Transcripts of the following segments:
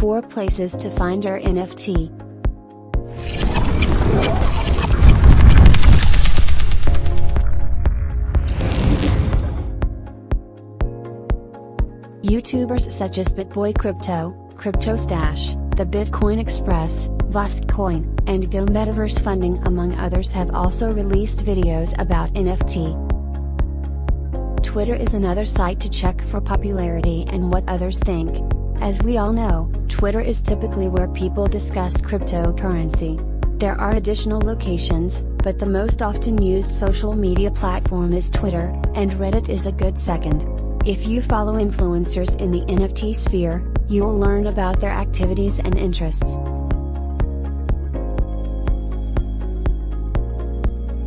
4 places to find your NFT. YouTubers such as BitBoy Crypto, CryptoStash, The Bitcoin Express, Voskcoin, and Go Metaverse Funding among others have also released videos about NFT. Twitter is another site to check for popularity and what others think. As we all know, Twitter is typically where people discuss cryptocurrency. There are additional locations, but the most often used social media platform is Twitter, and Reddit is a good second. If you follow influencers in the NFT sphere, you will learn about their activities and interests.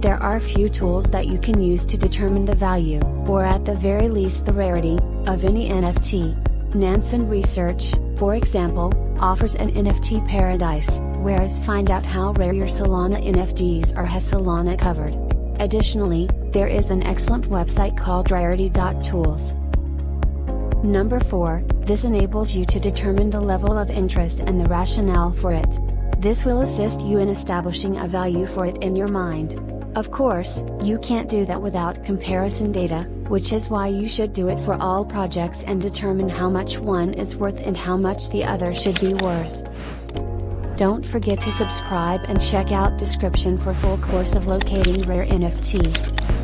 There are a few tools that you can use to determine the value, or at the very least the rarity, of any NFT. Nansen Research, for example, offers an NFT paradise, whereas find out how rare your Solana NFTs are has Solana covered. Additionally, there is an excellent website called rarity.tools. Number 4, this enables you to determine the level of interest and the rationale for it. This will assist you in establishing a value for it in your mind. Of course, you can't do that without comparison data, which is why you should do it for all projects and determine how much one is worth and how much the other should be worth. Don't forget to subscribe and check out description for full course of locating rare NFT.